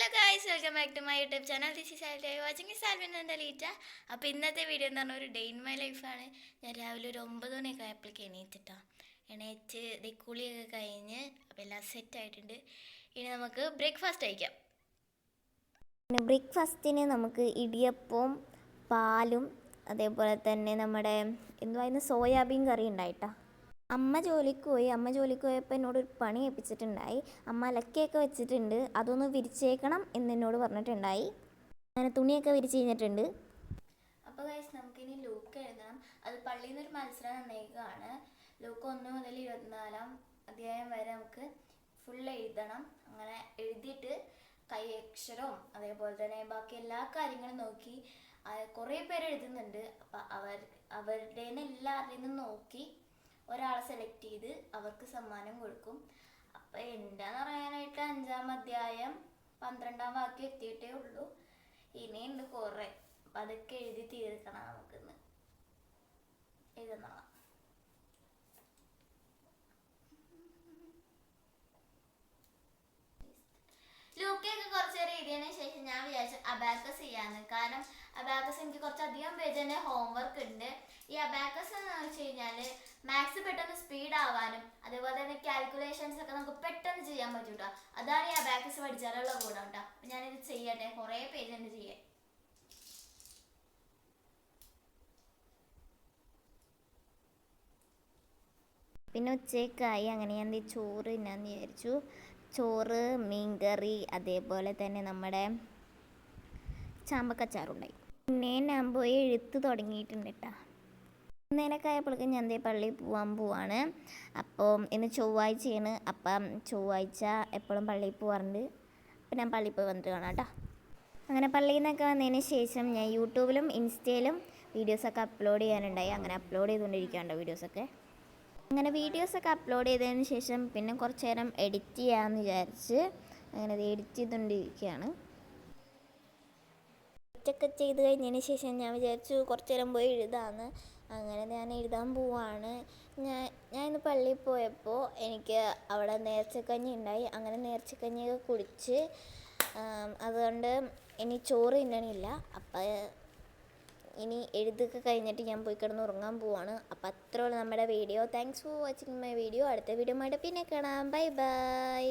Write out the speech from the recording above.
Hello guys, welcome back to my YouTube channel. This is Alvi watching Salvin and Leeta. അപ്പോൾ ഇന്നത്തെ video എന്ന് പറഞ്ഞാൽ ഒരു ഡേ ഇൻ മൈ ലൈഫാണ്. ഞാൻ രാവിലെ ഒരു 9 മണിയൊക്കെ ആയപ്പോഴേക്ക് എണീറ്റ് കുളിയൊക്കെ കഴിഞ്ഞ് അപ്പോൾ എല്ലാം സെറ്റായിട്ടുണ്ട്. ഇനി നമുക്ക് ബ്രേക്ക്ഫാസ്റ്റ് കഴിക്കാം. ബ്രേക്ക്ഫാസ്റ്റിന് നമുക്ക് ഇടിയപ്പവും പാലും അതേപോലെ തന്നെ നമ്മുടെ എന്തുവായിരുന്നു സോയാബീൻ കറി ഉണ്ടായിട്ടാ. അമ്മ ജോലിക്ക് പോയപ്പോൾ എന്നോടൊരു പണി ഏൽപ്പിച്ചിട്ടുണ്ടായി. അമ്മ അലക്കിയൊക്കെ വെച്ചിട്ടുണ്ട്, അതൊന്ന് വിരിച്ചേക്കണം എന്നോട് പറഞ്ഞിട്ടുണ്ടായി. അങ്ങനെ തുണിയൊക്കെ വിരിച്ച് കഴിഞ്ഞിട്ടുണ്ട്. അപ്പോൾ ഗൈസ്, നമുക്കിനി ലൂക്ക് എഴുതണം. അത് പള്ളിയിൽ നിന്നൊരു മത്സരം നിർണ്ണയിക്കുകയാണ്. ലൂക്ക് 1 മുതൽ 24 അധ്യായം വരെ നമുക്ക് ഫുൾ എഴുതണം. അങ്ങനെ എഴുതിയിട്ട് കൈ അക്ഷരവും അതേപോലെ തന്നെ ബാക്കി എല്ലാ കാര്യങ്ങളും നോക്കി കുറേ പേര് എഴുതുന്നുണ്ട്. അപ്പം അവരുടെ എല്ലാവരുടെയും നിന്ന് നോക്കി ഒരാളെ സെലക്ട് ചെയ്ത് അവർക്ക് സമ്മാനം കൊടുക്കും. അപ്പം എന്താന്ന് പറയാനായിട്ട് 5-ാം അധ്യായം 12-ാം വാക്യം എത്തിയിട്ടേ ഉള്ളൂ. ഇനിയുണ്ട് കുറേ. അപ്പം അതൊക്കെ എഴുതി തീർക്കണം. നമുക്കിന്ന് എഴുതണം. ലൂക്കയൊക്കെ കുറച്ച് നേരം എഴുതിയതിന് ശേഷം ഞാൻ വിചാരിച്ചു അബാക്കസ് ചെയ്യാന്ന്. കാരണം അബാക്കസ് എനിക്ക് കുറച്ചധികം പേജ് തന്നെ ഹോംവർക്ക് ഉണ്ട്. ഈ അബാക്കസ് എന്ന് വെച്ച് കഴിഞ്ഞാൽ മാത്സ് പെട്ടെന്ന് സ്പീഡ് ആവാനും അതേപോലെ തന്നെ കാൽക്കുലേഷൻസ് ഒക്കെ നമുക്ക് പെട്ടെന്ന് ചെയ്യാൻ പറ്റും കേട്ടോ. അതാണ് ഈ അബാക്കസ് പഠിച്ചാലുള്ള ഗുണം കേട്ടോ. അപ്പം ഞാനിത് ചെയ്യട്ടെ, കുറേ പേജ് ഉണ്ട് ചെയ്യാൻ. പിന്നെ ഉച്ചയ്ക്കായി. അങ്ങനെ ഞാൻ ചോറ് തിന്നാന്ന് വിചാരിച്ചു. ചോറ്, മീൻകറി, അതേപോലെ തന്നെ നമ്മുടെ ചാമ്പക്കച്ചാറുണ്ടായി. പിന്നെ ഞാൻ പോയി എഴുത്ത് തുടങ്ങിയിട്ടുണ്ട് കേട്ടോ. ഇന്നേനൊക്കെ ആയപ്പോഴേക്കും ഞാൻ പള്ളിയിൽ പോവാണ്. അപ്പോൾ ഇന്ന് ചൊവ്വാഴ്ചയാണ്. അപ്പം ചൊവ്വാഴ്ച എപ്പോഴും പള്ളിയിൽ പോകാറുണ്ട്. അപ്പം ഞാൻ പള്ളിയിൽ പോയി വന്നിട്ട് കാണാം കേട്ടോ. അങ്ങനെ പള്ളിയിൽ നിന്നൊക്കെ വന്നതിന് ശേഷം ഞാൻ യൂട്യൂബിലും ഇൻസ്റ്റയിലും വീഡിയോസൊക്കെ അപ്ലോഡ് ചെയ്യാനുണ്ടായി. അങ്ങനെ അപ്ലോഡ് ചെയ്തുകൊണ്ടിരിക്കുകയുണ്ടോ വീഡിയോസൊക്കെ. അങ്ങനെ വീഡിയോസൊക്കെ അപ്ലോഡ് ചെയ്തതിന് ശേഷം പിന്നെ കുറച്ച് നേരം എഡിറ്റ് ചെയ്യാമെന്ന് വിചാരിച്ച് അങ്ങനെ അത് എഡിറ്റ് ചെയ്തുകൊണ്ടിരിക്കുകയാണ്. എഡിറ്റൊക്കെ ചെയ്ത് കഴിഞ്ഞതിന് ശേഷം ഞാൻ വിചാരിച്ചു കുറച്ച് നേരം പോയി എഴുതാമെന്ന്. അങ്ങനെ ഞാൻ എഴുതാൻ പോവാണ്. ഞാൻ ഇന്ന് പള്ളിയിൽ പോയപ്പോൾ എനിക്ക് അവിടെ നേർച്ചക്കഞ്ഞി ഉണ്ടായി. അങ്ങനെ നേർച്ചക്കഞ്ഞിയൊക്കെ കുടിച്ച് അതുകൊണ്ട് ഇനി ചോറ് തിന്നണില്ല. അപ്പം ഇനി എഴുതൊക്കെ കഴിഞ്ഞിട്ട് ഞാൻ പോയി കിടന്ന് ഉറങ്ങാൻ പോവാണ്. അപ്പം അത്രയുള്ള നമ്മുടെ video. Thanks for watching my video. അടുത്ത വീഡിയോ ആയിട്ട് പിന്നെ കാണാം. Bye bye.